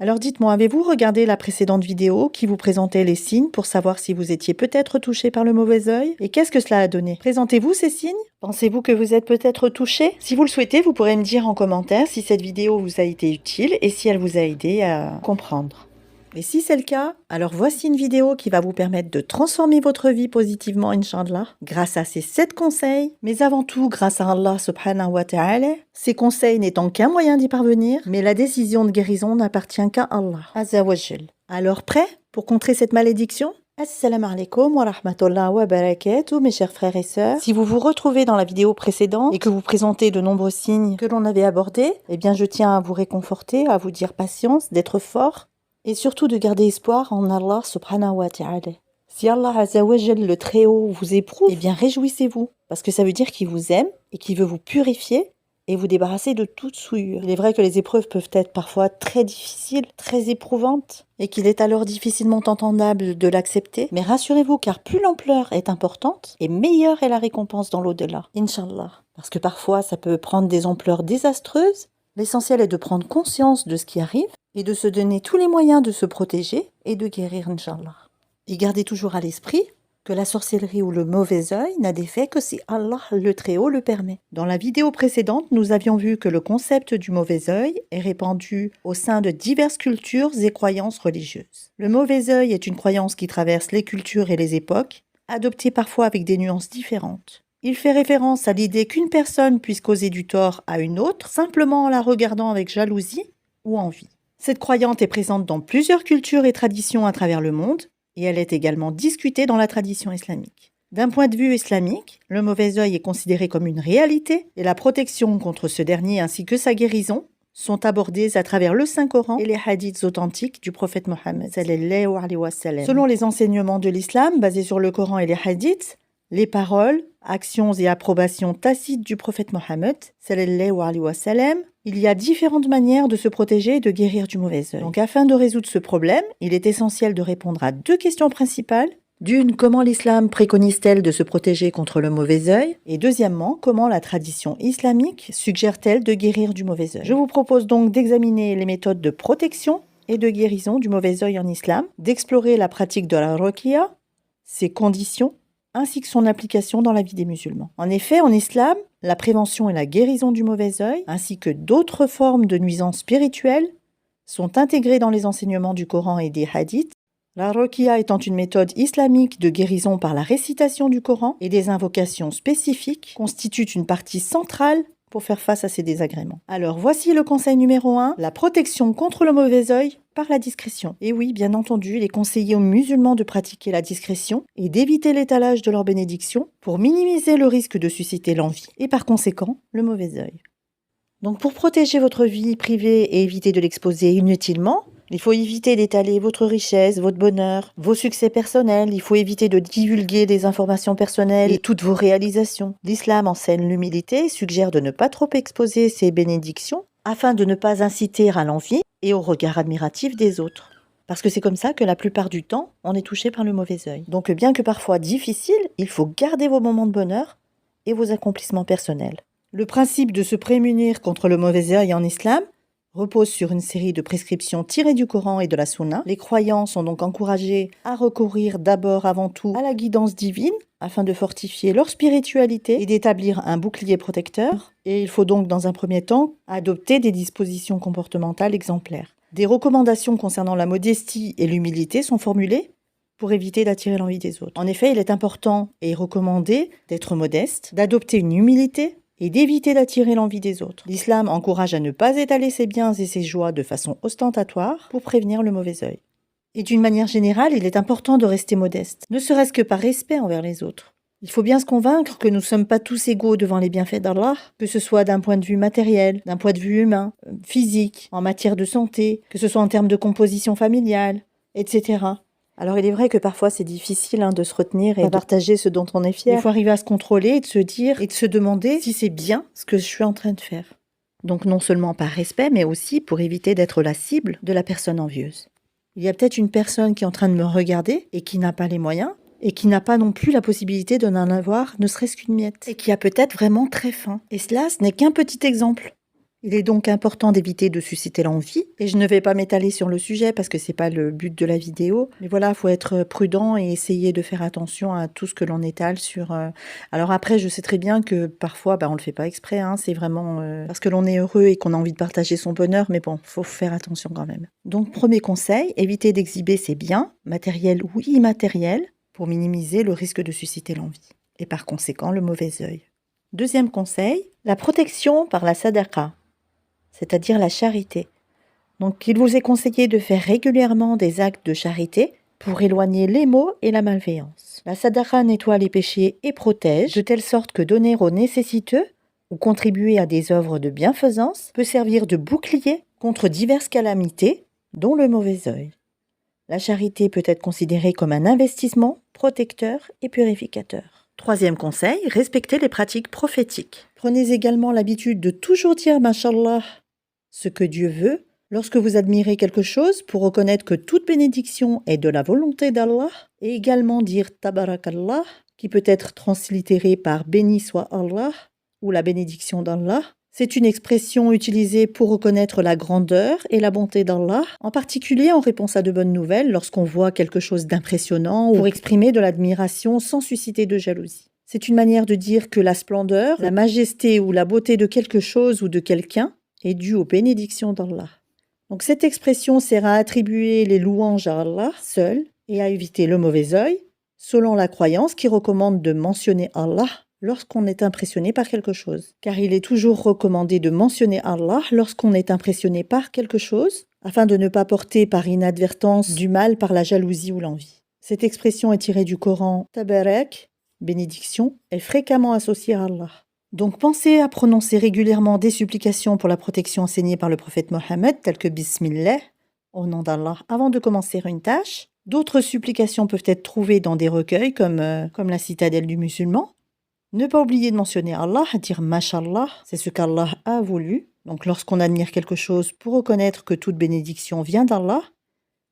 Alors dites-moi, avez-vous regardé la précédente vidéo qui vous présentait les signes pour savoir si vous étiez peut-être touché par le mauvais œil? Et qu'est-ce que cela a donné? Présentez-vous ces signes? Pensez-vous que vous êtes peut-être touché? Si vous le souhaitez, vous pourrez me dire en commentaire si cette vidéo vous a été utile et si elle vous a aidé à comprendre. Et si c'est le cas, alors voici une vidéo qui va vous permettre de transformer votre vie positivement, Inch'Allah, grâce à ces 7 conseils, mais avant tout grâce à Allah subhanahu wa ta'ala, ces conseils n'étant qu'un moyen d'y parvenir, mais la décision de guérison n'appartient qu'à Allah, Azza wa Jal. Alors prêt pour contrer cette malédiction? Assalamu alaikum wa rahmatullah wa barakatuh, mes chers frères et sœurs. Si vous vous retrouvez dans la vidéo précédente et que vous présentez de nombreux signes que l'on avait abordés, eh bien je tiens à vous réconforter, à vous dire patience, d'être fort, et surtout de garder espoir en Allah subhanahu wa ta'ala. Si Allah Azza wa Jal, le Très-Haut, vous éprouve, eh bien réjouissez-vous, parce que ça veut dire qu'il vous aime et qu'il veut vous purifier et vous débarrasser de toute souillure. Il est vrai que les épreuves peuvent être parfois très difficiles, très éprouvantes, et qu'il est alors difficilement entendable de l'accepter, mais rassurez-vous, car plus l'ampleur est importante, et meilleure est la récompense dans l'au-delà, Inch'Allah. Parce que parfois ça peut prendre des ampleurs désastreuses. L'essentiel est de prendre conscience de ce qui arrive, et de se donner tous les moyens de se protéger et de guérir, Inch'Allah. Et gardez toujours à l'esprit que la sorcellerie ou le mauvais œil n'a d'effet que si Allah le Très-Haut le permet. Dans la vidéo précédente, nous avions vu que le concept du mauvais œil est répandu au sein de diverses cultures et croyances religieuses. Le mauvais œil est une croyance qui traverse les cultures et les époques, adoptée parfois avec des nuances différentes. Il fait référence à l'idée qu'une personne puisse causer du tort à une autre simplement en la regardant avec jalousie ou envie. Cette croyance est présente dans plusieurs cultures et traditions à travers le monde, et elle est également discutée dans la tradition islamique. D'un point de vue islamique, le mauvais œil est considéré comme une réalité, et la protection contre ce dernier ainsi que sa guérison sont abordées à travers le Saint-Coran et les hadiths authentiques du prophète Mohammed. Selon les enseignements de l'islam basés sur le Coran et les hadiths, les paroles, actions et approbations tacites du prophète Mohammed, il y a différentes manières de se protéger et de guérir du mauvais œil. Donc afin de résoudre ce problème, il est essentiel de répondre à 2 questions principales. D'une, comment l'islam préconise-t-elle de se protéger contre le mauvais œil? Et deuxièmement, comment la tradition islamique suggère-t-elle de guérir du mauvais œil? Je vous propose donc d'examiner les méthodes de protection et de guérison du mauvais œil en islam, d'explorer la pratique de la ruqya, ses conditions, ainsi que son application dans la vie des musulmans. En effet, en islam, la prévention et la guérison du mauvais œil, ainsi que d'autres formes de nuisances spirituelles, sont intégrées dans les enseignements du Coran et des hadiths, la ruqya étant une méthode islamique de guérison par la récitation du Coran et des invocations spécifiques, constitue une partie centrale pour faire face à ces désagréments. Alors voici le conseil numéro 1, la protection contre le mauvais œil par la discrétion. Et oui, bien entendu, il est conseillé aux musulmans de pratiquer la discrétion et d'éviter l'étalage de leur bénédiction pour minimiser le risque de susciter l'envie et par conséquent le mauvais œil. Donc pour protéger votre vie privée et éviter de l'exposer inutilement, il faut éviter d'étaler votre richesse, votre bonheur, vos succès personnels. Il faut éviter de divulguer des informations personnelles et toutes vos réalisations. L'islam enseigne l'humilité et suggère de ne pas trop exposer ses bénédictions afin de ne pas inciter à l'envie et au regard admiratif des autres. Parce que c'est comme ça que la plupart du temps, on est touché par le mauvais œil. Donc bien que parfois difficile, il faut garder vos moments de bonheur et vos accomplissements personnels. Le principe de se prémunir contre le mauvais œil en islam repose sur une série de prescriptions tirées du Coran et de la Sunna. Les croyants sont donc encouragés à recourir d'abord avant tout à la guidance divine afin de fortifier leur spiritualité et d'établir un bouclier protecteur. Et il faut donc dans un premier temps adopter des dispositions comportementales exemplaires. Des recommandations concernant la modestie et l'humilité sont formulées pour éviter d'attirer l'envie des autres. En effet, il est important et recommandé d'être modeste, d'adopter une humilité et d'éviter d'attirer l'envie des autres. L'islam encourage à ne pas étaler ses biens et ses joies de façon ostentatoire pour prévenir le mauvais œil. Et d'une manière générale, il est important de rester modeste, ne serait-ce que par respect envers les autres. Il faut bien se convaincre que nous ne sommes pas tous égaux devant les bienfaits d'Allah, que ce soit d'un point de vue matériel, d'un point de vue humain, physique, en matière de santé, que ce soit en termes de composition familiale, etc. Alors il est vrai que parfois c'est difficile de se retenir et de partager ce dont on est fier. Il faut arriver à se contrôler et de se dire et de se demander si c'est bien ce que je suis en train de faire. Donc non seulement par respect, mais aussi pour éviter d'être la cible de la personne envieuse. Il y a peut-être une personne qui est en train de me regarder et qui n'a pas les moyens et qui n'a pas non plus la possibilité de n'en avoir ne serait-ce qu'une miette et qui a peut-être vraiment très faim. Et cela, ce n'est qu'un petit exemple. Il est donc important d'éviter de susciter l'envie. Et je ne vais pas m'étaler sur le sujet parce que c'est pas le but de la vidéo. Mais voilà, il faut être prudent et essayer de faire attention à tout ce que l'on étale sur... Alors après, je sais très bien que parfois, on le fait pas exprès. Hein, c'est vraiment parce que l'on est heureux et qu'on a envie de partager son bonheur. Mais bon, faut faire attention quand même. Donc, premier conseil, éviter d'exhiber ses biens, matériels ou immatériels, pour minimiser le risque de susciter l'envie. Et par conséquent, le mauvais œil. Deuxième conseil, la protection par la sadaqa, c'est-à-dire la charité. Donc, il vous est conseillé de faire régulièrement des actes de charité pour éloigner les maux et la malveillance. La sadaqa nettoie les péchés et protège, de telle sorte que donner aux nécessiteux ou contribuer à des œuvres de bienfaisance peut servir de bouclier contre diverses calamités, dont le mauvais œil. La charité peut être considérée comme un investissement protecteur et purificateur. Troisième conseil, respectez les pratiques prophétiques. Prenez également l'habitude de toujours dire « Mashallah », ce que Dieu veut, lorsque vous admirez quelque chose pour reconnaître que toute bénédiction est de la volonté d'Allah, et également dire « Tabarakallah », qui peut être translittéré par « Béni soit Allah » ou la bénédiction d'Allah. C'est une expression utilisée pour reconnaître la grandeur et la bonté d'Allah, en particulier en réponse à de bonnes nouvelles lorsqu'on voit quelque chose d'impressionnant ou pour exprimer de l'admiration sans susciter de jalousie. C'est une manière de dire que la splendeur, la majesté ou la beauté de quelque chose ou de quelqu'un est due aux bénédictions d'Allah. Donc cette expression sert à attribuer les louanges à Allah seul et à éviter le mauvais œil, selon la croyance qui recommande de mentionner Allah lorsqu'on est impressionné par quelque chose. Car il est toujours recommandé de mentionner Allah lorsqu'on est impressionné par quelque chose, afin de ne pas porter par inadvertance du mal par la jalousie ou l'envie. Cette expression est tirée du Coran. Tabarak, bénédiction, est fréquemment associée à Allah. Donc pensez à prononcer régulièrement des supplications pour la protection enseignée par le prophète Mohammed, telles que Bismillah, au nom d'Allah, avant de commencer une tâche. D'autres supplications peuvent être trouvées dans des recueils comme la citadelle du musulman. Ne pas oublier de mentionner Allah, dire Mashallah, c'est ce qu'Allah a voulu. Donc lorsqu'on admire quelque chose pour reconnaître que toute bénédiction vient d'Allah.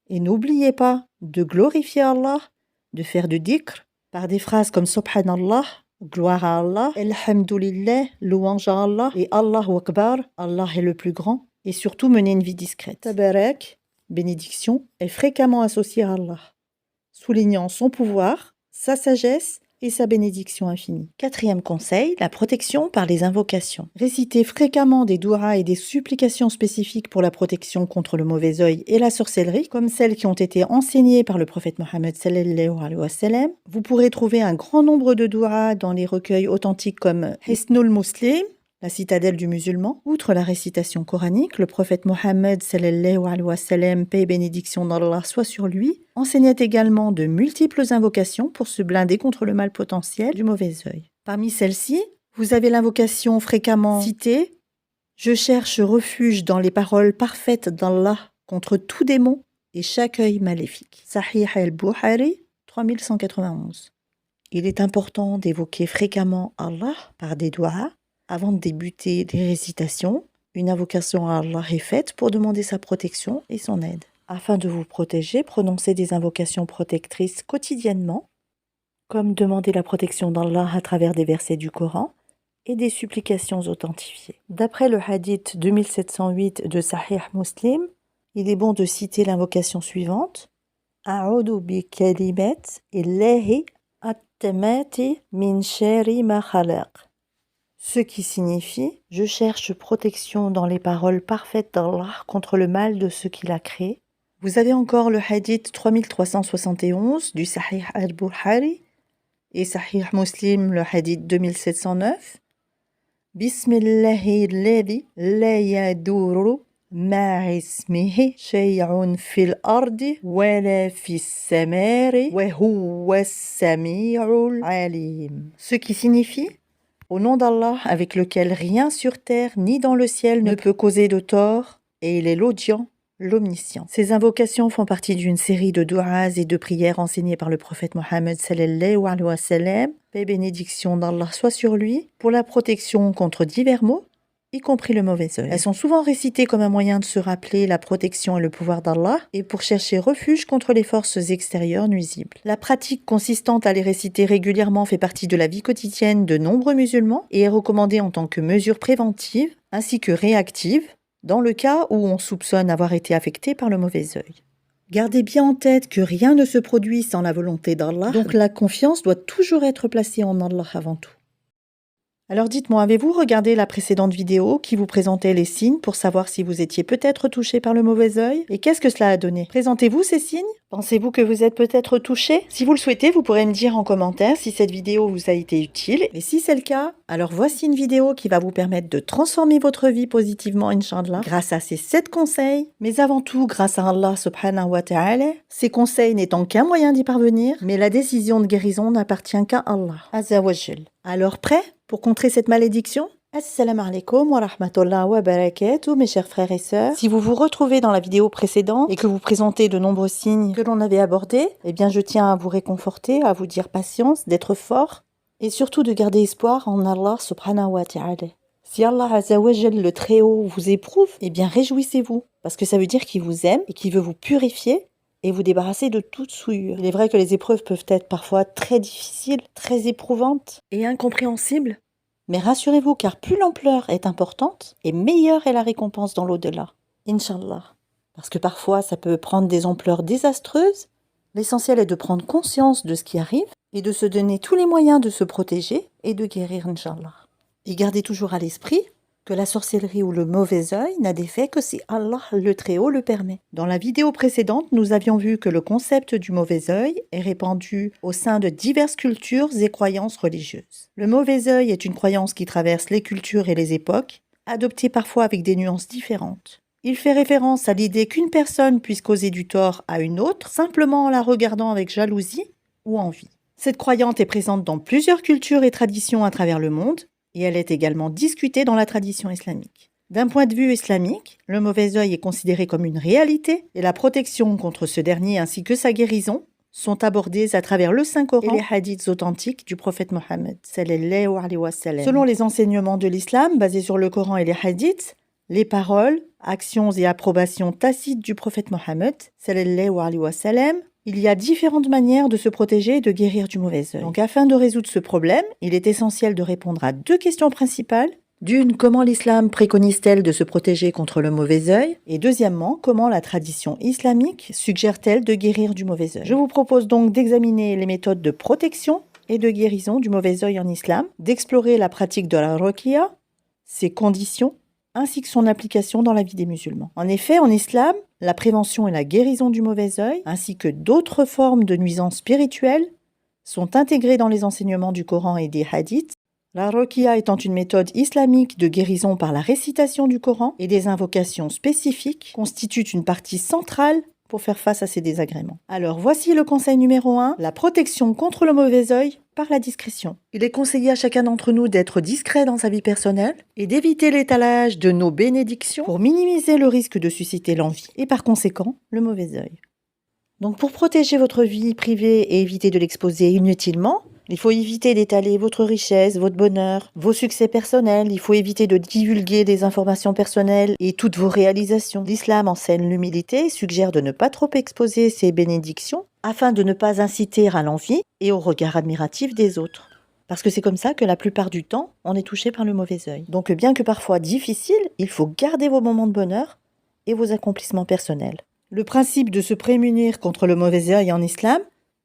Et n'oubliez pas de glorifier Allah, de faire du dhikr par des phrases comme Subhanallah, gloire à Allah, Alhamdulillah, louange à Allah, et Allahu Akbar, Allah est le plus grand, et surtout mener une vie discrète. Tabarak, bénédiction, est fréquemment associée à Allah, soulignant son pouvoir, sa sagesse et sa bénédiction infinie. Quatrième conseil, la protection par les invocations. Récitez fréquemment des douas et des supplications spécifiques pour la protection contre le mauvais œil et la sorcellerie, comme celles qui ont été enseignées par le prophète Mohammed sallallahu alayhi wa sallam. Vous pourrez trouver un grand nombre de douas dans les recueils authentiques comme Hisnul Muslim, la citadelle du musulman. Outre la récitation coranique, le prophète Mohammed sallallahu alayhi wa sallam, paix et bénédiction d'Allah soit sur lui, enseignait également de multiples invocations pour se blinder contre le mal potentiel du mauvais œil. Parmi celles-ci, vous avez l'invocation fréquemment citée « Je cherche refuge dans les paroles parfaites d'Allah contre tout démon et chaque œil maléfique ». Sahih al-Bukhari, 3191. Il est important d'évoquer fréquemment Allah par des doigts. Avant de débuter des récitations, une invocation à Allah est faite pour demander sa protection et son aide. Afin de vous protéger, prononcez des invocations protectrices quotidiennement, comme demander la protection d'Allah à travers des versets du Coran et des supplications authentifiées. D'après le hadith 2708 de Sahih Muslim, il est bon de citer l'invocation suivante « A'udhu bi kalimat illahi at-tamati min sharri ma khalaq » ce qui signifie « Je cherche protection dans les paroles parfaites d'Allah contre le mal de ce qu'il a créé ». Vous avez encore le hadith 3371 du Sahih al-Bukhari et Sahih Muslim, le hadith 2709. « Bismillahi alladhi la yaduru ma ismihi shay'un fil ardi wa la fis samari wa huwa as-sami'ul alim » ce qui signifie au nom d'Allah, avec lequel rien sur terre ni dans le ciel ne peut causer de tort, et il est l'audient, l'omniscient. Ces invocations font partie d'une série de du'as et de prières enseignées par le prophète Mohammed sallallahu alayhi wa sallam, paix et bénédiction d'Allah soit sur lui, pour la protection contre divers maux, y compris le mauvais œil. Elles sont souvent récitées comme un moyen de se rappeler la protection et le pouvoir d'Allah et pour chercher refuge contre les forces extérieures nuisibles. La pratique consistante à les réciter régulièrement fait partie de la vie quotidienne de nombreux musulmans et est recommandée en tant que mesure préventive ainsi que réactive dans le cas où on soupçonne avoir été affecté par le mauvais œil. Gardez bien en tête que rien ne se produit sans la volonté d'Allah, donc la confiance doit toujours être placée en Allah avant tout. Alors dites-moi, avez-vous regardé la précédente vidéo qui vous présentait les signes pour savoir si vous étiez peut-être touché par le mauvais œil? Et qu'est-ce que cela a donné? Présentez-vous ces signes? Pensez-vous que vous êtes peut-être touché? Si vous le souhaitez, vous pourrez me dire en commentaire si cette vidéo vous a été utile. Et si c'est le cas, alors voici une vidéo qui va vous permettre de transformer votre vie positivement, Inch'Allah, grâce à ces 7 conseils, mais avant tout grâce à Allah subhanahu wa ta'ala, ces conseils n'étant qu'un moyen d'y parvenir, mais la décision de guérison n'appartient qu'à Allah, Azza wa Jal. Alors prêt pour contrer cette malédiction? Assalamu alaikum wa rahmatullah wa barakatuh, mes chers frères et sœurs. Si vous vous retrouvez dans la vidéo précédente et que vous présentez de nombreux signes que l'on avait abordés, eh bien je tiens à vous réconforter, à vous dire patience, d'être fort et surtout de garder espoir en Allah subhanahu wa ta'ala. Si Allah Azza wa Jal, le Très-Haut, vous éprouve, eh bien réjouissez-vous, parce que ça veut dire qu'il vous aime et qu'il veut vous purifier et vous débarrasser de toute souillure. Il est vrai que les épreuves peuvent être parfois très difficiles, très éprouvantes et incompréhensibles. Mais rassurez-vous, car plus l'ampleur est importante, et meilleure est la récompense dans l'au-delà. Inch'Allah. Parce que parfois, ça peut prendre des ampleurs désastreuses. L'essentiel est de prendre conscience de ce qui arrive et de se donner tous les moyens de se protéger et de guérir, Inch'Allah. Et gardez toujours à l'esprit que la sorcellerie ou le mauvais œil n'a d'effet que si Allah le Très-Haut le permet. Dans la vidéo précédente, nous avions vu que le concept du mauvais œil est répandu au sein de diverses cultures et croyances religieuses. Le mauvais œil est une croyance qui traverse les cultures et les époques, adoptée parfois avec des nuances différentes. Il fait référence à l'idée qu'une personne puisse causer du tort à une autre simplement en la regardant avec jalousie ou envie. Cette croyance est présente dans plusieurs cultures et traditions à travers le monde, et elle est également discutée dans la tradition islamique. D'un point de vue islamique, le mauvais œil est considéré comme une réalité et la protection contre ce dernier ainsi que sa guérison sont abordées à travers le Saint-Coran et les hadiths authentiques du prophète Mohammed sallallahu alayhi wa sallam. Selon les enseignements de l'islam basés sur le Coran et les hadiths, les paroles, actions et approbations tacites du prophète Mohammed sallallahu alayhi wa sallam, il y a différentes manières de se protéger et de guérir du mauvais œil. Donc afin de résoudre ce problème, il est essentiel de répondre à 2 questions principales. D'une, comment l'islam préconise-t-elle de se protéger contre le mauvais œil? Et deuxièmement, comment la tradition islamique suggère-t-elle de guérir du mauvais œil? Je vous propose donc d'examiner les méthodes de protection et de guérison du mauvais œil en islam, d'explorer la pratique de la ruqya, ses conditions, ainsi que son application dans la vie des musulmans. En effet, en islam, la prévention et la guérison du mauvais œil, ainsi que d'autres formes de nuisances spirituelles, sont intégrées dans les enseignements du Coran et des hadiths. La ruqya étant une méthode islamique de guérison par la récitation du Coran et des invocations spécifiques, constitue une partie centrale pour faire face à ces désagréments. Alors voici le conseil numéro 1, la protection contre le mauvais œil par la discrétion. Il est conseillé à chacun d'entre nous d'être discret dans sa vie personnelle et d'éviter l'étalage de nos bénédictions pour minimiser le risque de susciter l'envie et par conséquent le mauvais œil. Donc pour protéger votre vie privée et éviter de l'exposer inutilement, il faut éviter d'étaler votre richesse, votre bonheur, vos succès personnels. Il faut éviter de divulguer des informations personnelles et toutes vos réalisations. L'islam enseigne l'humilité et suggère de ne pas trop exposer ses bénédictions afin de ne pas inciter à l'envie et au regard admiratif des autres. Parce que c'est comme ça que la plupart du temps, on est touché par le mauvais œil. Donc bien que parfois difficile, il faut garder vos moments de bonheur et vos accomplissements personnels. Le principe de se prémunir contre le mauvais œil en islam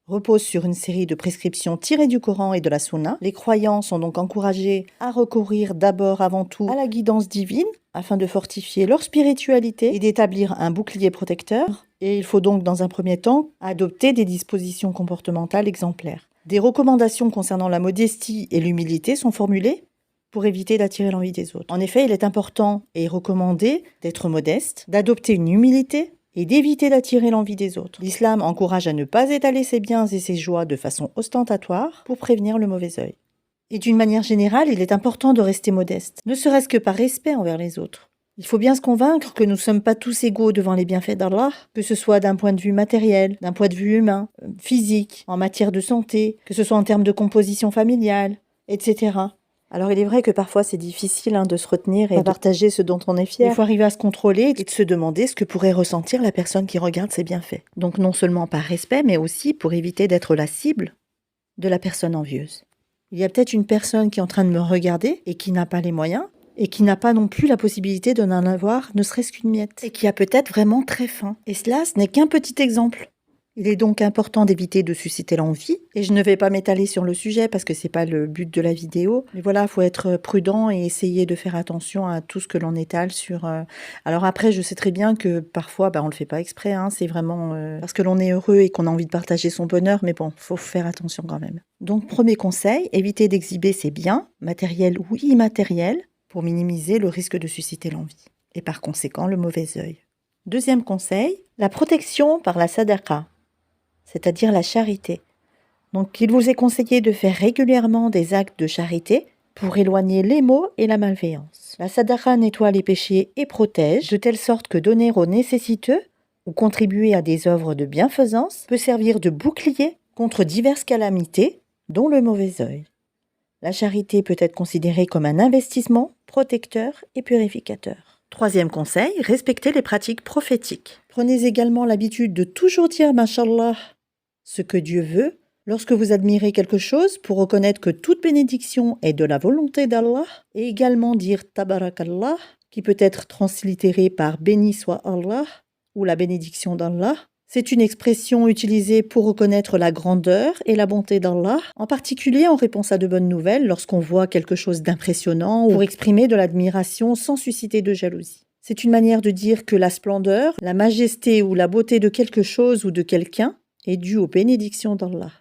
repose sur une série de prescriptions tirées du Coran et de la Sunna. Les croyants sont donc encouragés à recourir d'abord avant tout à la guidance divine afin de fortifier leur spiritualité et d'établir un bouclier protecteur. Et il faut donc dans un premier temps adopter des dispositions comportementales exemplaires. Des recommandations concernant la modestie et l'humilité sont formulées pour éviter d'attirer l'envie des autres. En effet, il est important et recommandé d'être modeste, d'adopter une humilité et d'éviter d'attirer l'envie des autres. L'islam encourage à ne pas étaler ses biens et ses joies de façon ostentatoire pour prévenir le mauvais œil. Et d'une manière générale, il est important de rester modeste, ne serait-ce que par respect envers les autres. Il faut bien se convaincre que nous ne sommes pas tous égaux devant les bienfaits d'Allah, que ce soit d'un point de vue matériel, d'un point de vue humain, physique, en matière de santé, que ce soit en termes de composition familiale, etc. Alors il est vrai que parfois c'est difficile de se retenir et de partager ce dont on est fier. Il faut arriver à se contrôler et de se demander ce que pourrait ressentir la personne qui regarde ses bienfaits. Donc non seulement par respect, mais aussi pour éviter d'être la cible de la personne envieuse. Il y a peut-être une personne qui est en train de me regarder et qui n'a pas les moyens et qui n'a pas non plus la possibilité de n'en avoir ne serait-ce qu'une miette et qui a peut-être vraiment très faim. Et cela, ce n'est qu'un petit exemple. Il est donc important d'éviter de susciter l'envie. Et je ne vais pas m'étaler sur le sujet parce que c'est pas le but de la vidéo. Mais voilà, il faut être prudent et essayer de faire attention à tout ce que l'on étale sur... Alors après, je sais très bien que parfois, on le fait pas exprès. C'est vraiment parce que l'on est heureux et qu'on a envie de partager son bonheur. Mais bon, faut faire attention quand même. Donc, premier conseil, éviter d'exhiber ses biens, matériels ou immatériels, pour minimiser le risque de susciter l'envie. Et par conséquent, le mauvais œil. Deuxième conseil, la protection par la sadaqa, c'est-à-dire la charité. Donc, il vous est conseillé de faire régulièrement des actes de charité pour éloigner les maux et la malveillance. La sadaqa nettoie les péchés et protège, de telle sorte que donner aux nécessiteux ou contribuer à des œuvres de bienfaisance peut servir de bouclier contre diverses calamités, dont le mauvais œil. La charité peut être considérée comme un investissement protecteur et purificateur. Troisième conseil, respectez les pratiques prophétiques. Prenez également l'habitude de toujours dire « Mashallah » ce que Dieu veut, lorsque vous admirez quelque chose pour reconnaître que toute bénédiction est de la volonté d'Allah, et également dire Tabarakallah, qui peut être translittéré par béni soit Allah ou la bénédiction d'Allah. C'est une expression utilisée pour reconnaître la grandeur et la bonté d'Allah, en particulier en réponse à de bonnes nouvelles lorsqu'on voit quelque chose d'impressionnant ou pour exprimer de l'admiration sans susciter de jalousie. C'est une manière de dire que la splendeur, la majesté ou la beauté de quelque chose ou de quelqu'un est due aux bénédictions d'Allah.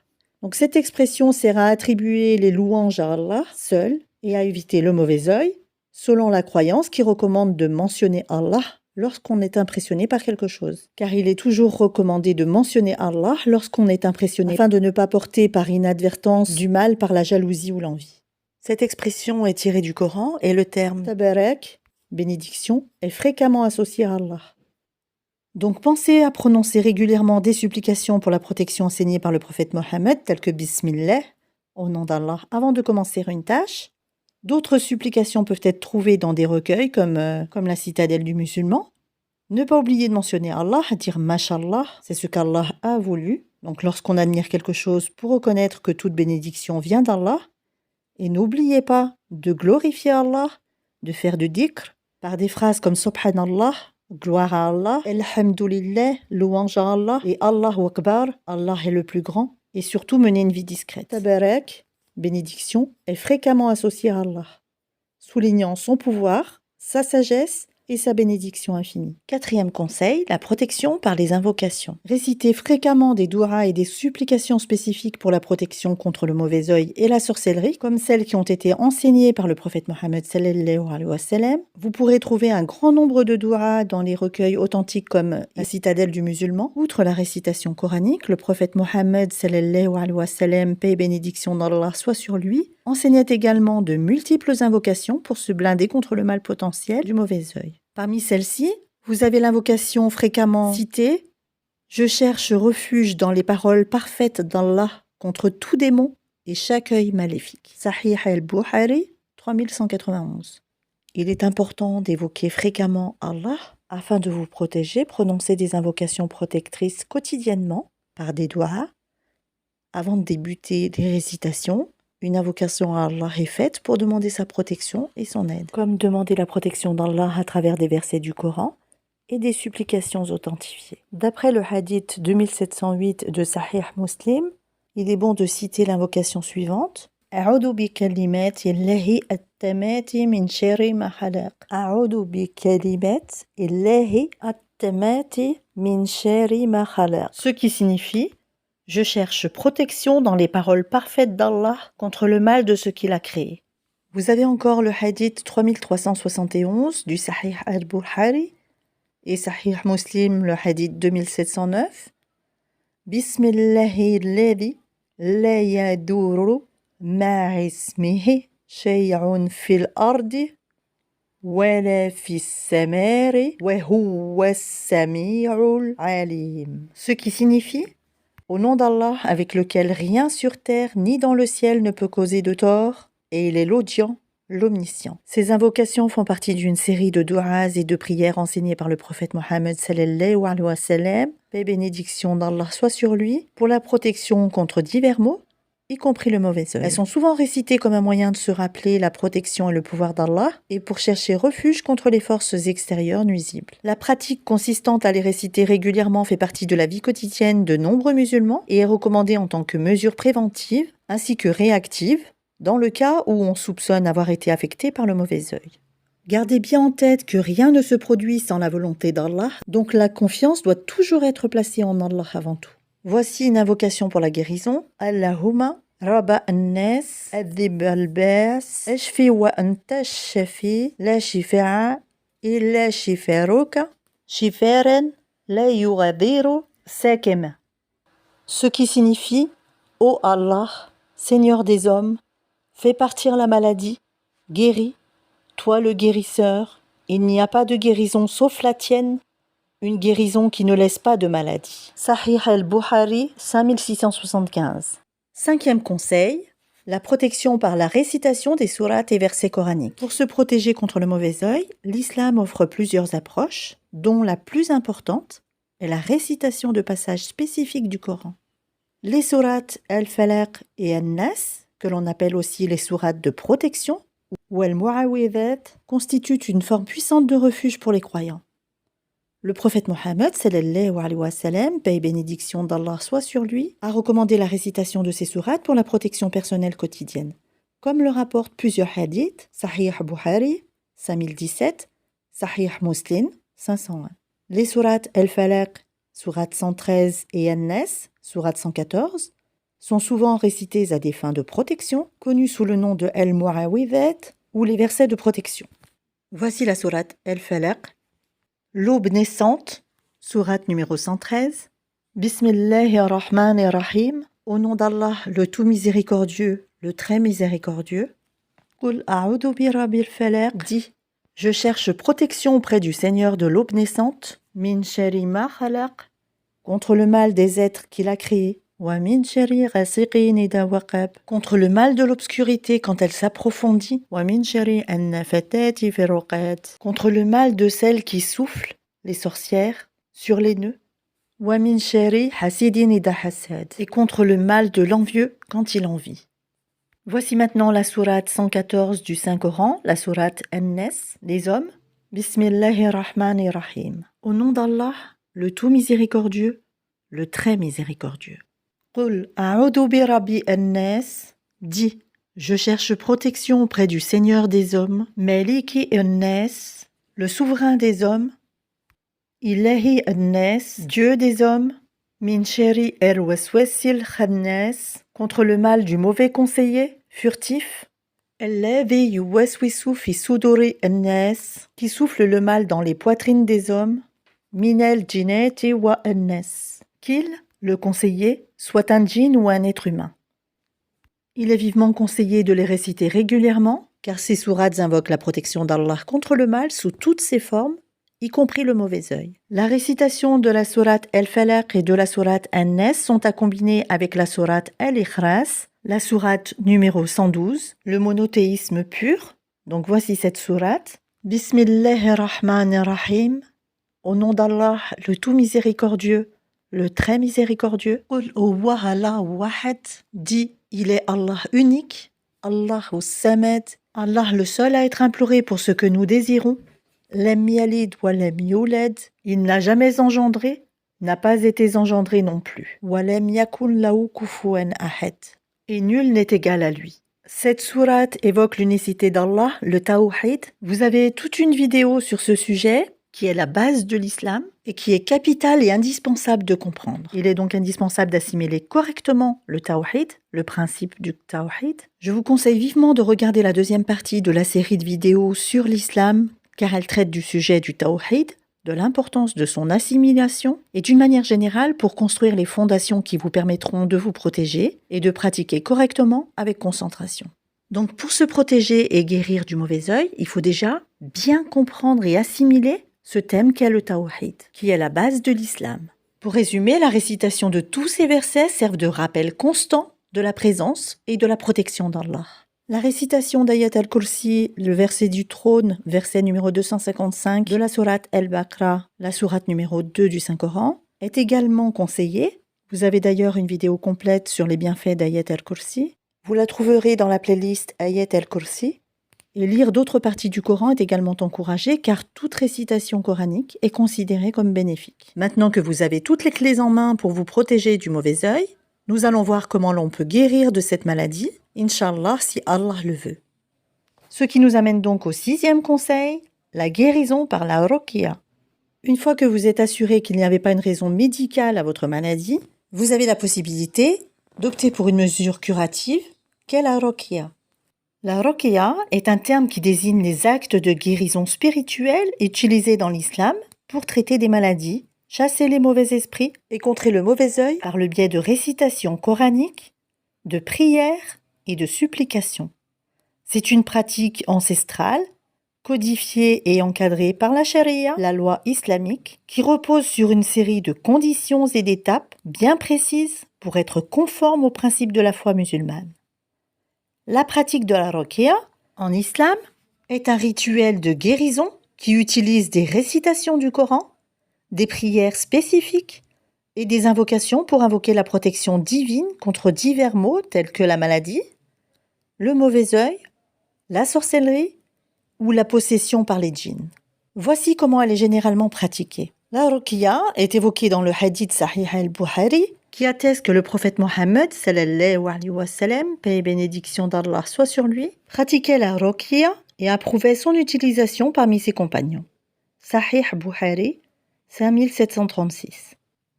Donc cette expression sert à attribuer les louanges à Allah seul et à éviter le mauvais œil, selon la croyance qui recommande de mentionner Allah lorsqu'on est impressionné par quelque chose. Car il est toujours recommandé de mentionner Allah lorsqu'on est impressionné, afin de ne pas porter par inadvertance du mal par la jalousie ou l'envie. Cette expression est tirée du Coran et le terme tabarak, bénédiction, est fréquemment associé à Allah. Donc pensez à prononcer régulièrement des supplications pour la protection enseignée par le prophète Mohammed, telles que Bismillah, au nom d'Allah, avant de commencer une tâche. D'autres supplications peuvent être trouvées dans des recueils comme la citadelle du musulman. Ne pas oublier de mentionner Allah, dire Mashallah, c'est ce qu'Allah a voulu. Donc lorsqu'on admire quelque chose pour reconnaître que toute bénédiction vient d'Allah. Et n'oubliez pas de glorifier Allah, de faire du dhikr par des phrases comme Subhanallah, gloire à Allah, Alhamdulillah, louange à Allah, et Allahu Akbar, Allah est le plus grand, et surtout mener une vie discrète. Tabarak, bénédiction, est fréquemment associée à Allah, soulignant son pouvoir, sa sagesse et sa bénédiction infinie. Quatrième conseil, la protection par les invocations. Récitez fréquemment des douas et des supplications spécifiques pour la protection contre le mauvais œil et la sorcellerie, comme celles qui ont été enseignées par le prophète Mohammed sallallahu alayhi wa sallam. Vous pourrez trouver un grand nombre de douas dans les recueils authentiques comme la citadelle du musulman. Outre la récitation coranique, le prophète Mohammed sallallahu alayhi wa sallam, paix et bénédiction d'Allah soit sur lui, enseignait également de multiples invocations pour se blinder contre le mal potentiel du mauvais œil. Parmi celles-ci, vous avez l'invocation fréquemment citée « Je cherche refuge dans les paroles parfaites d'Allah contre tout démon et chaque œil maléfique ». Sahih al-Bukhari, 3191. Il est important d'évoquer fréquemment Allah afin de vous protéger. Prononcez des invocations protectrices quotidiennement par des doigts. Avant de débuter des récitations, une invocation à Allah est faite pour demander sa protection et son aide, comme demander la protection d'Allah à travers des versets du Coran et des supplications authentifiées. D'après le hadith 2708 de Sahih Muslim, il est bon de citer l'invocation suivante. أعوذ بكلمات الله التامات من شر ما خلق. أعوذ بكلمات الله التامات من شر ما خلق. Ce qui signifie je cherche protection dans les paroles parfaites d'Allah contre le mal de ce qu'il a créé. Vous avez encore le hadith 3371 du Sahih al-Bukhari et Sahih Muslim, le hadith 2709. Bismillahi alladhi la yaduru ma ismihi shay'un fil ardi wa la fis samari wa huwa as-sami'ul alim. Ce qui signifie au nom d'Allah, avec lequel rien sur terre ni dans le ciel ne peut causer de tort, et il est l'audient, l'omniscient. Ces invocations font partie d'une série de du'as et de prières enseignées par le prophète Mohammed sallallahu alayhi wa sallam, paix et bénédiction d'Allah soit sur lui, pour la protection contre divers maux, y compris le mauvais œil. Elles sont souvent récitées comme un moyen de se rappeler la protection et le pouvoir d'Allah et pour chercher refuge contre les forces extérieures nuisibles. La pratique consistante à les réciter régulièrement fait partie de la vie quotidienne de nombreux musulmans et est recommandée en tant que mesure préventive ainsi que réactive dans le cas où on soupçonne avoir été affecté par le mauvais œil. Gardez bien en tête que rien ne se produit sans la volonté d'Allah, donc la confiance doit toujours être placée en Allah avant tout. Voici une invocation pour la guérison. Allahumma Rabba an-nas, adhib al-bas, ashfi wa anta ash-shafi, la shifa'a illa shifaruka, shifaran la yughadiru sakama. Ce qui signifie « Ô Allah, Seigneur des hommes, fais partir la maladie, guéris, toi le guérisseur, il n'y a pas de guérison sauf la tienne, une guérison qui ne laisse pas de maladie. » Sahih al-Bukhari, 5675. Cinquième conseil, la protection par la récitation des sourates et versets coraniques. Pour se protéger contre le mauvais œil, l'islam offre plusieurs approches, dont la plus importante est la récitation de passages spécifiques du Coran. Les sourates al-Falaq et al-Nas, que l'on appelle aussi les sourates de protection, ou al-Mu'awwidhat, constituent une forme puissante de refuge pour les croyants. Le prophète Mohammed, sallallahu alayhi wa sallam, paix et bénédiction d'Allah soit sur lui, a recommandé la récitation de ces sourates pour la protection personnelle quotidienne. Comme le rapportent plusieurs hadiths, Sahih Bukhari, 5017, Sahih Muslim, 501. Les sourates al-Falaq, sourate 113 et An-Nas, sourate 114, sont souvent récités à des fins de protection, connues sous le nom de al-Mu'awwidhat ou les versets de protection. Voici la sourate al-Falaq. L'aube naissante, sourate numéro 113. Bismillahirrahmanirrahim. Au nom d'Allah, le tout miséricordieux, le très miséricordieux. Qul a'udhu bi rabbil falaq. Dis, je cherche protection auprès du Seigneur de l'aube naissante. Min sharri ma khalaq. Contre le mal des êtres qu'il a créés. Wa min sharri ghasiqin idha waqab. Contre le mal de l'obscurité quand elle s'approfondit. Wa min sharri an-nafathati fi ruqad. Contre le mal de celles qui soufflent, les sorcières, sur les nœuds. Wa min sharri hasidin idha hasad. Et contre le mal de l'envieux quand il envie. Voici maintenant la sourate 114 du Saint-Coran, la sourate An-Nas, les hommes. Bismillahirrahmanirrahim. Au nom d'Allah, le tout miséricordieux, le très miséricordieux. Qul a'udhu bi rabbi an-nas. Dis, je cherche protection auprès du Seigneur des hommes, Maliki an-nas, le souverain des hommes, Ilahi an-nas, Dieu des hommes, min sharri al-waswasil khannas, contre le mal du mauvais conseiller, furtif, alladhi yuwaswisu fi suduri an-nas, qui souffle le mal dans les poitrines des hommes, min al-jinnati wa an-nas, qu'il, le conseiller, soit un djinn ou un être humain. Il est vivement conseillé de les réciter régulièrement, car ces sourates invoquent la protection d'Allah contre le mal sous toutes ses formes, y compris le mauvais œil. La récitation de la sourate al-Falaq et de la sourate An-Nas sont à combiner avec la sourate al-Ikhlas, la sourate numéro 112, le monothéisme pur. Donc voici cette sourate. Bismillahirrahmanirrahim. Au nom d'Allah, le tout miséricordieux, le très miséricordieux. Qul huwa Allahu wahad. Dit, il est Allah unique, Allahu samad, Allah le seul à être imploré pour ce que nous désirons. Lam yalid wa lam yulad. Il n'a jamais engendré, n'a pas été engendré non plus. Wa lam yakun lahu kufuwan ahad. Et nul n'est égal à lui. Cette sourate évoque l'unicité d'Allah, le Tawhid. Vous avez toute une vidéo sur ce sujet, qui est la base de l'islam et qui est capitale et indispensable de comprendre. Il est donc indispensable d'assimiler correctement le Tawhid, le principe du Tawhid. Je vous conseille vivement de regarder la deuxième partie de la série de vidéos sur l'islam, car elle traite du sujet du Tawhid, de l'importance de son assimilation et d'une manière générale pour construire les fondations qui vous permettront de vous protéger et de pratiquer correctement avec concentration. Donc pour se protéger et guérir du mauvais œil, il faut déjà bien comprendre et assimiler ce thème qu'est le Tawhid, qui est la base de l'islam. Pour résumer, la récitation de tous ces versets servent de rappel constant de la présence et de la protection d'Allah. La récitation d'Ayat al-Kursi, le verset du trône, verset numéro 255 de la sourate Al-Baqarah, la sourate numéro 2 du Saint-Coran, est également conseillée. Vous avez d'ailleurs une vidéo complète sur les bienfaits d'Ayat al-Kursi. Vous la trouverez dans la playlist Ayat al-Kursi. Et lire d'autres parties du Coran est également encouragé car toute récitation coranique est considérée comme bénéfique. Maintenant que vous avez toutes les clés en main pour vous protéger du mauvais œil, nous allons voir comment l'on peut guérir de cette maladie, Inch'Allah si Allah le veut. Ce qui nous amène donc au 6e conseil, la guérison par la ruqya. Une fois que vous êtes assuré qu'il n'y avait pas une raison médicale à votre maladie, vous avez la possibilité d'opter pour une mesure curative qu'est la ruqya. La ruqya est un terme qui désigne les actes de guérison spirituelle utilisés dans l'islam pour traiter des maladies, chasser les mauvais esprits et contrer le mauvais œil par le biais de récitations coraniques, de prières et de supplications. C'est une pratique ancestrale, codifiée et encadrée par la charia, la loi islamique, qui repose sur une série de conditions et d'étapes bien précises pour être conforme aux principes de la foi musulmane. La pratique de la ruqya, en islam, est un rituel de guérison qui utilise des récitations du Coran, des prières spécifiques et des invocations pour invoquer la protection divine contre divers maux tels que la maladie, le mauvais œil, la sorcellerie ou la possession par les djinns. Voici comment elle est généralement pratiquée. La ruqya est évoquée dans le hadith Sahih al-Bukhari qui atteste que le prophète Mohammed, sallallahu alayhi wa sallam, paix et bénédiction d'Allah soit sur lui, pratiquait la ruqya et approuvait son utilisation parmi ses compagnons. Sahih Bukhari, 5736.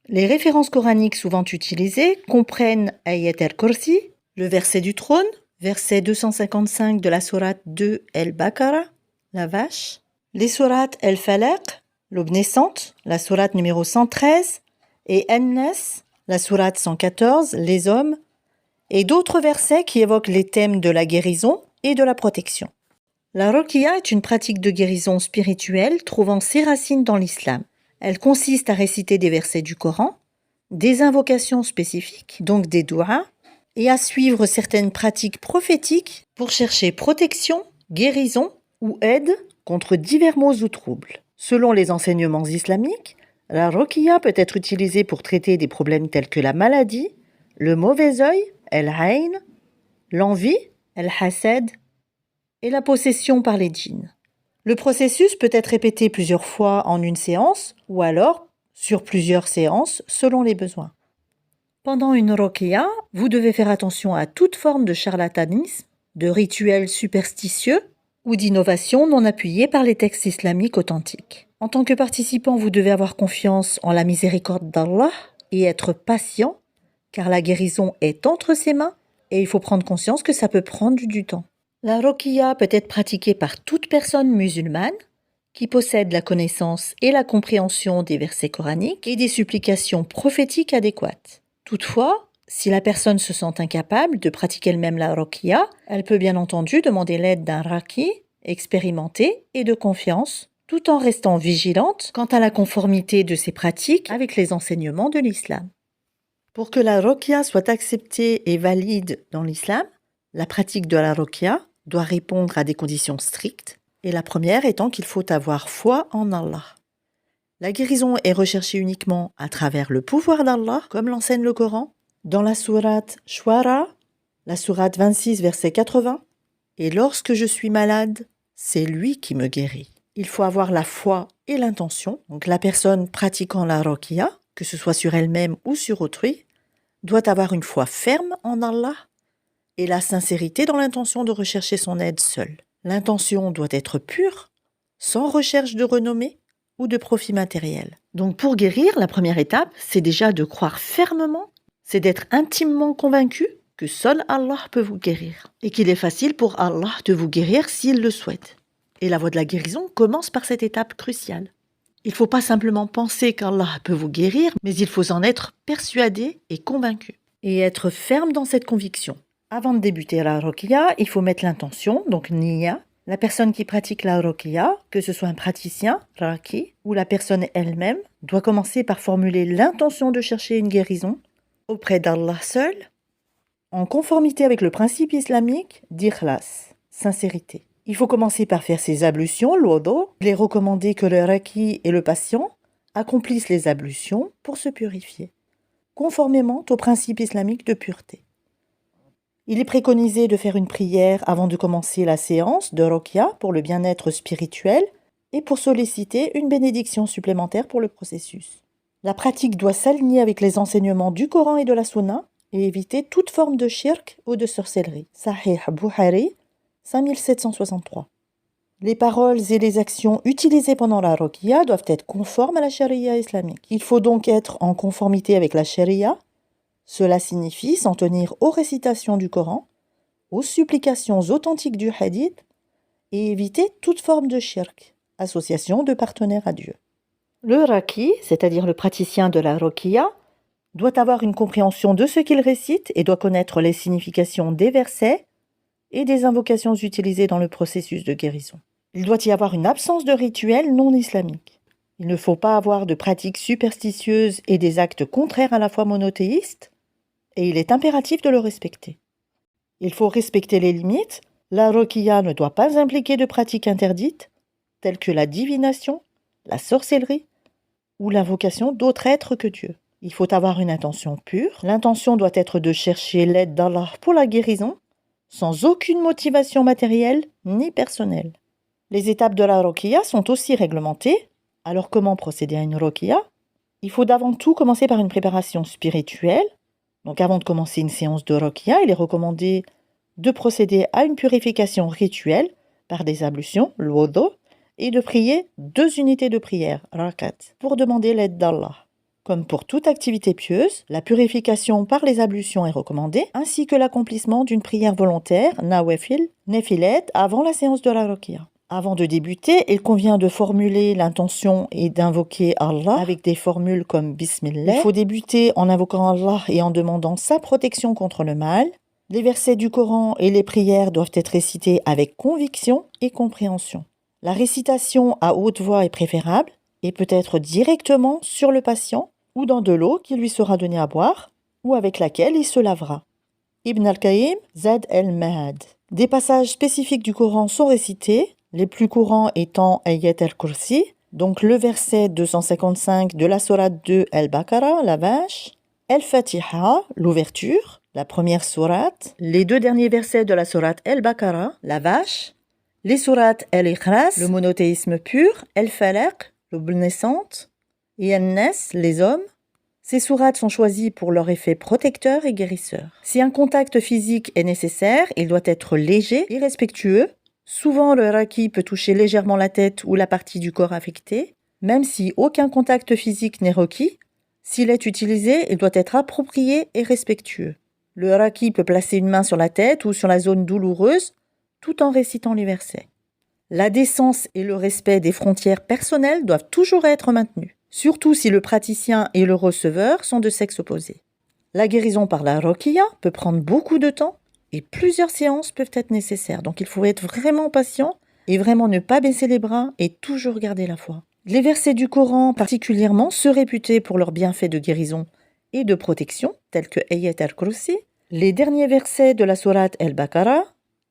Les références coraniques souvent utilisées comprennent Ayat al-Kursi, le verset du trône, verset 255 de la sourate 2 Al-Baqarah, la vache, les sourates Al-Falaq, l'aube naissante, la sourate numéro 113, et An-Nas, la sourate 114, les hommes, et d'autres versets qui évoquent les thèmes de la guérison et de la protection. La ruqya est une pratique de guérison spirituelle trouvant ses racines dans l'islam. Elle consiste à réciter des versets du Coran, des invocations spécifiques, donc des douas, et à suivre certaines pratiques prophétiques pour chercher protection, guérison ou aide contre divers maux ou troubles. Selon les enseignements islamiques, la ruqya peut être utilisée pour traiter des problèmes tels que la maladie, le mauvais œil, al-ayn, l'envie, al-hasad, et la possession par les djinns. Le processus peut être répété plusieurs fois en une séance ou alors sur plusieurs séances selon les besoins. Pendant une ruqya, vous devez faire attention à toute forme de charlatanisme, de rituels superstitieux ou d'innovation non appuyée par les textes islamiques authentiques. En tant que participant, vous devez avoir confiance en la miséricorde d'Allah et être patient, car la guérison est entre ses mains et il faut prendre conscience que ça peut prendre du temps. La ruqya peut être pratiquée par toute personne musulmane qui possède la connaissance et la compréhension des versets coraniques et des supplications prophétiques adéquates. Toutefois, si la personne se sent incapable de pratiquer elle-même la ruqya, elle peut bien entendu demander l'aide d'un raqi expérimenté et de confiance, tout en restant vigilante quant à la conformité de ses pratiques avec les enseignements de l'islam. Pour que la ruqya soit acceptée et valide dans l'islam, la pratique de la ruqya doit répondre à des conditions strictes, et la première étant qu'il faut avoir foi en Allah. La guérison est recherchée uniquement à travers le pouvoir d'Allah, comme l'enseigne le Coran, dans la sourate Shuara, la sourate 26, verset 80, « Et lorsque je suis malade, c'est lui qui me guérit ». Il faut avoir la foi et l'intention. Donc la personne pratiquant la ruqya, que ce soit sur elle-même ou sur autrui, doit avoir une foi ferme en Allah et la sincérité dans l'intention de rechercher son aide seule. L'intention doit être pure, sans recherche de renommée ou de profit matériel. Donc pour guérir, la première étape, c'est déjà de croire fermement, c'est d'être intimement convaincu que seul Allah peut vous guérir et qu'il est facile pour Allah de vous guérir s'il le souhaite. Et la voie de la guérison commence par cette étape cruciale. Il ne faut pas simplement penser qu'Allah peut vous guérir, mais il faut en être persuadé et convaincu. Et être ferme dans cette conviction. Avant de débuter la ruqya, il faut mettre l'intention, donc niya. La personne qui pratique la ruqya, que ce soit un praticien, raqi, ou la personne elle-même, doit commencer par formuler l'intention de chercher une guérison auprès d'Allah seul, En conformité avec le principe islamique d'ikhlas, sincérité. Il faut commencer par faire ses ablutions, l'wudu. Il est recommandé que le raki et le patient accomplissent les ablutions pour se purifier, conformément au principe islamique de pureté. Il est préconisé de faire une prière avant de commencer la séance de Ruqya pour le bien-être spirituel et pour solliciter une bénédiction supplémentaire pour le processus. La pratique doit s'aligner avec les enseignements du Coran et de la Sunna et éviter toute forme de shirk ou de sorcellerie. Sahih Bukhari, 5763. Les paroles et les actions utilisées pendant la Ruqya doivent être conformes à la charia islamique. Il faut donc être en conformité avec la charia. Cela signifie s'en tenir aux récitations du Coran, aux supplications authentiques du hadith et éviter toute forme de shirk, association de partenaires à Dieu. Le raki, c'est-à-dire le praticien de la Ruqya, doit avoir une compréhension de ce qu'il récite et doit connaître les significations des versets et des invocations utilisées dans le processus de guérison. Il doit y avoir une absence de rituels non islamiques. Il ne faut pas avoir de pratiques superstitieuses et des actes contraires à la foi monothéiste, et il est impératif de le respecter. Il faut respecter les limites. La Ruqya ne doit pas impliquer de pratiques interdites, telles que la divination, la sorcellerie ou l'invocation d'autres êtres que Dieu. Il faut avoir une intention pure. L'intention doit être de chercher l'aide d'Allah pour la guérison, sans aucune motivation matérielle ni personnelle. Les étapes de la Ruqya sont aussi réglementées. Alors comment procéder à une Ruqya? Il faut d'avant tout commencer par une préparation spirituelle. Donc avant de commencer une séance de Ruqya, il est recommandé de procéder à une purification rituelle par des ablutions, l'wudu, et de prier 2 unités de prière, rakat, pour demander l'aide d'Allah. Comme pour toute activité pieuse, la purification par les ablutions est recommandée, ainsi que l'accomplissement d'une prière volontaire, nawafil, nefilet, avant la séance de la Ruqya. Avant de débuter, il convient de formuler l'intention et d'invoquer Allah avec des formules comme Bismillah. Il faut débuter en invoquant Allah et en demandant sa protection contre le mal. Les versets du Coran et les prières doivent être récités avec conviction et compréhension. La récitation à haute voix est préférable et peut être directement sur le patient ou dans de l'eau qui lui sera donnée à boire ou avec laquelle il se lavera. Ibn al-Qayyim, Zad al-Mahad. Des passages spécifiques du Coran sont récités, les plus courants étant Ayat al-Kursi, donc le verset 255 de la sourate 2 al-Baqarah, la vache, al-Fatiha, l'ouverture, la première sourate, les 2 derniers versets de la sourate al-Baqarah, la vache, les sourates al-Ikhlas, le monothéisme pur, al-Falaq, l'aube naissante, et al-Nas, les hommes. Ces sourates sont choisies pour leur effet protecteur et guérisseur. Si un contact physique est nécessaire, il doit être léger et respectueux. Souvent, le raki peut toucher légèrement la tête ou la partie du corps affectée. Même si aucun contact physique n'est requis, s'il est utilisé, il doit être approprié et respectueux. Le raki peut placer une main sur la tête ou sur la zone douloureuse, tout en récitant les versets. La décence et le respect des frontières personnelles doivent toujours être maintenus, surtout si le praticien et le receveur sont de sexe opposé. La guérison par la Ruqya peut prendre beaucoup de temps et plusieurs séances peuvent être nécessaires. Donc il faut être vraiment patient et vraiment ne pas baisser les bras et toujours garder la foi. Les versets du Coran particulièrement se réputaient pour leurs bienfaits de guérison et de protection, tels que Ayat al-Kursi, les derniers versets de la sourate al-Baqarah,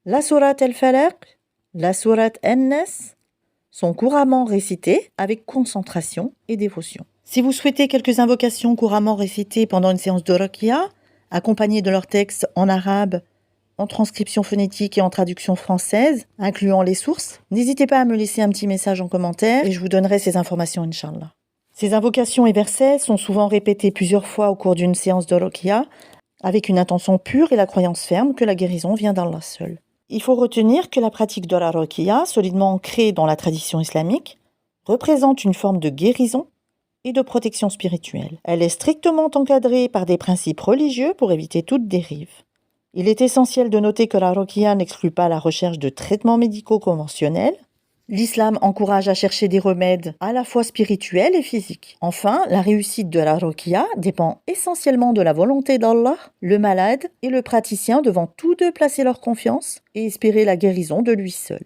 la sourate al-Falaq, la sourate an-Nas sont couramment récités avec concentration et dévotion. Si vous souhaitez quelques invocations couramment récitées pendant une séance de Ruqya, accompagnées de leur texte en arabe, en transcription phonétique et en traduction française, incluant les sources, n'hésitez pas à me laisser un petit message en commentaire et je vous donnerai ces informations, Inch'Allah. Ces invocations et versets sont souvent répétés plusieurs fois au cours d'une séance de Ruqya, avec une intention pure et la croyance ferme que la guérison vient d'Allah seul. Il faut retenir que la pratique de la Ruqya, solidement ancrée dans la tradition islamique, représente une forme de guérison et de protection spirituelle. Elle est strictement encadrée par des principes religieux pour éviter toute dérive. Il est essentiel de noter que la Ruqya n'exclut pas la recherche de traitements médicaux conventionnels. L'islam encourage à chercher des remèdes à la fois spirituels et physiques. Enfin, la réussite de la Ruqya dépend essentiellement de la volonté d'Allah, le malade et le praticien devant tous deux placer leur confiance et espérer la guérison de lui seul.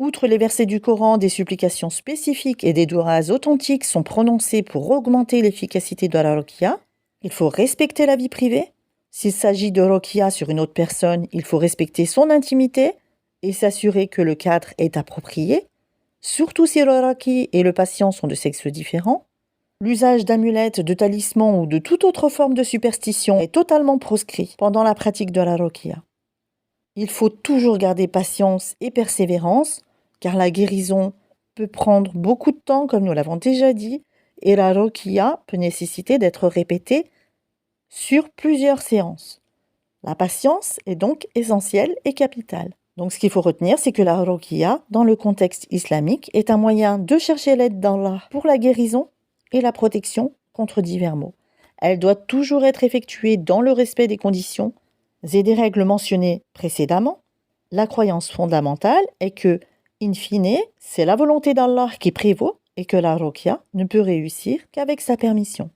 Outre les versets du Coran, des supplications spécifiques et des du'as authentiques sont prononcées pour augmenter l'efficacité de la Ruqya. Il faut respecter la vie privée, S'il s'agit de ruqya sur une autre personne, il faut respecter son intimité et s'assurer que le cadre est approprié, surtout si le raqi et le patient sont de sexes différents. L'usage d'amulettes, de talismans ou de toute autre forme de superstition est totalement proscrit pendant la pratique de la ruqya. Il faut toujours garder patience et persévérance, car la guérison peut prendre beaucoup de temps, comme nous l'avons déjà dit, et la ruqya peut nécessiter d'être répétée sur plusieurs séances. La patience est donc essentielle et capitale. Donc ce qu'il faut retenir, c'est que la ruqya, dans le contexte islamique, est un moyen de chercher l'aide d'Allah pour la guérison et la protection contre divers maux. Elle doit toujours être effectuée dans le respect des conditions et des règles mentionnées précédemment. La croyance fondamentale est que, in fine, c'est la volonté d'Allah qui prévaut et que la ruqya ne peut réussir qu'avec sa permission.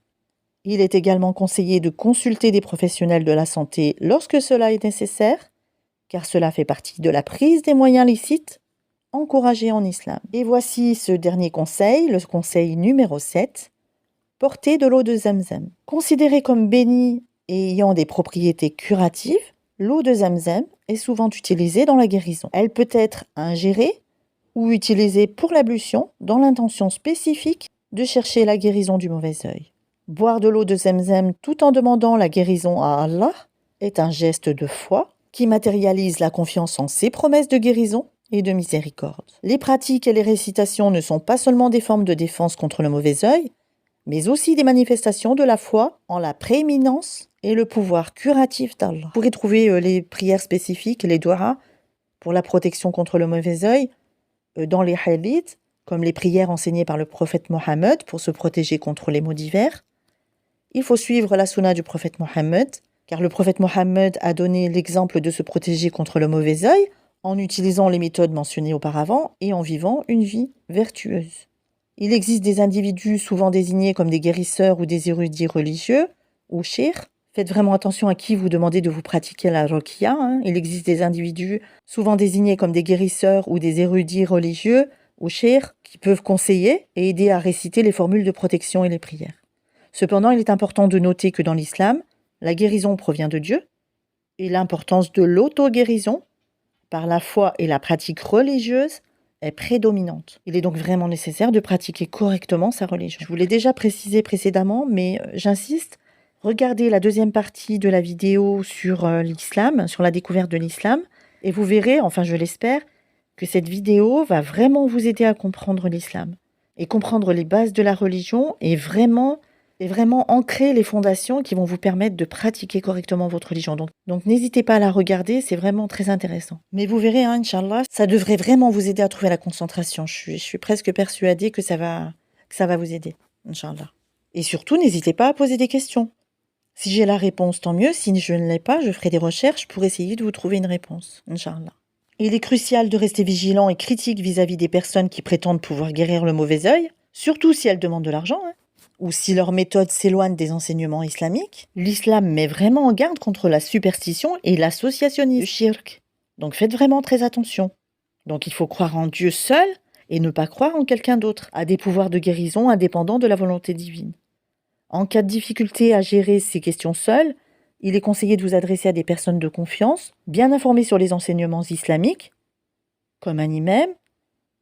Il est également conseillé de consulter des professionnels de la santé lorsque cela est nécessaire, car cela fait partie de la prise des moyens licites encouragés en islam. Et voici ce dernier conseil, le conseil numéro 7. Porter de l'eau de Zamzam. Considérée comme bénie et ayant des propriétés curatives, l'eau de Zamzam est souvent utilisée dans la guérison. Elle peut être ingérée ou utilisée pour l'ablution dans l'intention spécifique de chercher la guérison du mauvais œil. Boire de l'eau de Zamzam tout en demandant la guérison à Allah est un geste de foi qui matérialise la confiance en ses promesses de guérison et de miséricorde. Les pratiques et les récitations ne sont pas seulement des formes de défense contre le mauvais œil, mais aussi des manifestations de la foi en la prééminence et le pouvoir curatif d'Allah. Vous pourrez trouver les prières spécifiques, les du'a, pour la protection contre le mauvais œil, dans les hadiths, comme les prières enseignées par le prophète Mohammed pour se protéger contre les maux divers. Il faut suivre la sunna du prophète Mohammed, car le prophète Mohammed a donné l'exemple de se protéger contre le mauvais œil en utilisant les méthodes mentionnées auparavant et en vivant une vie vertueuse. Il existe des individus souvent désignés comme des guérisseurs ou des érudits religieux, ou shir. Faites vraiment attention à qui vous demandez de vous pratiquer la ruqya. Il existe des individus souvent désignés comme des guérisseurs ou des érudits religieux, ou shir, qui peuvent conseiller et aider à réciter les formules de protection et les prières. Cependant, il est important de noter que dans l'islam, la guérison provient de Dieu et l'importance de l'auto-guérison par la foi et la pratique religieuse est prédominante. Il est donc vraiment nécessaire de pratiquer correctement sa religion. Je vous l'ai déjà précisé précédemment, mais j'insiste, regardez la deuxième partie de la vidéo sur l'islam, sur la découverte de l'islam, et vous verrez, enfin je l'espère, que cette vidéo va vraiment vous aider à comprendre l'islam et comprendre les bases de la religion et vraiment ancrer les fondations qui vont vous permettre de pratiquer correctement votre religion. Donc n'hésitez pas à la regarder, c'est vraiment très intéressant. Mais vous verrez, Inch'Allah, ça devrait vraiment vous aider à trouver la concentration. Je suis presque persuadée que ça va vous aider, Inch'Allah. Et surtout, n'hésitez pas à poser des questions. Si j'ai la réponse, tant mieux. Si je ne l'ai pas, je ferai des recherches pour essayer de vous trouver une réponse, Inch'Allah. Il est crucial de rester vigilant et critique vis-à-vis des personnes qui prétendent pouvoir guérir le mauvais œil, surtout si elles demandent de l'argent, ou si leur méthode s'éloigne des enseignements islamiques. L'islam met vraiment en garde contre la superstition et l'associationnisme, le shirk. Donc faites vraiment très attention. Donc il faut croire en Dieu seul et ne pas croire en quelqu'un d'autre, à des pouvoirs de guérison indépendants de la volonté divine. En cas de difficulté à gérer ces questions seules, il est conseillé de vous adresser à des personnes de confiance, bien informées sur les enseignements islamiques, comme un imam,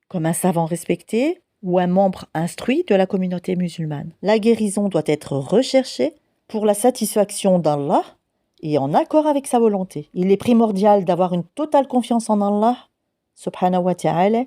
comme un savant respecté, ou un membre instruit de la communauté musulmane. La guérison doit être recherchée pour la satisfaction d'Allah et en accord avec sa volonté. Il est primordial d'avoir une totale confiance en Allah, subhanahu wa ta'ala,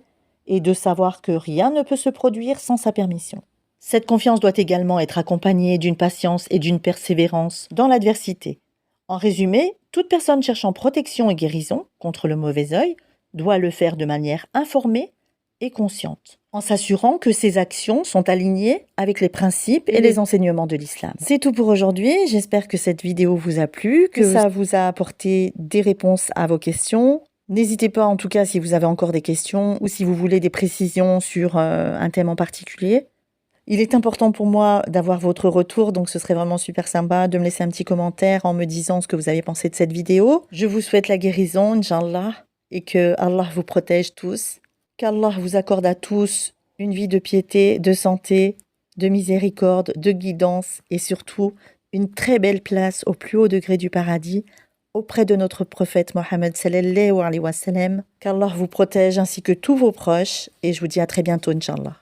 et de savoir que rien ne peut se produire sans sa permission. Cette confiance doit également être accompagnée d'une patience et d'une persévérance dans l'adversité. En résumé, toute personne cherchant protection et guérison contre le mauvais œil doit le faire de manière informée et consciente, en s'assurant que ses actions sont alignées avec les principes et les enseignements de l'islam. C'est tout pour aujourd'hui. J'espère que cette vidéo vous a plu, que ça vous a apporté des réponses à vos questions. N'hésitez pas en tout cas si vous avez encore des questions ou si vous voulez des précisions sur un thème en particulier. Il est important pour moi d'avoir votre retour, donc ce serait vraiment super sympa de me laisser un petit commentaire en me disant ce que vous avez pensé de cette vidéo. Je vous souhaite la guérison, Inch'Allah, et que Allah vous protège tous. Qu'Allah vous accorde à tous une vie de piété, de santé, de miséricorde, de guidance et surtout une très belle place au plus haut degré du paradis, auprès de notre prophète Mohammed sallallahu alayhi wa sallam. Qu'Allah vous protège ainsi que tous vos proches, et je vous dis à très bientôt, Inch'Allah.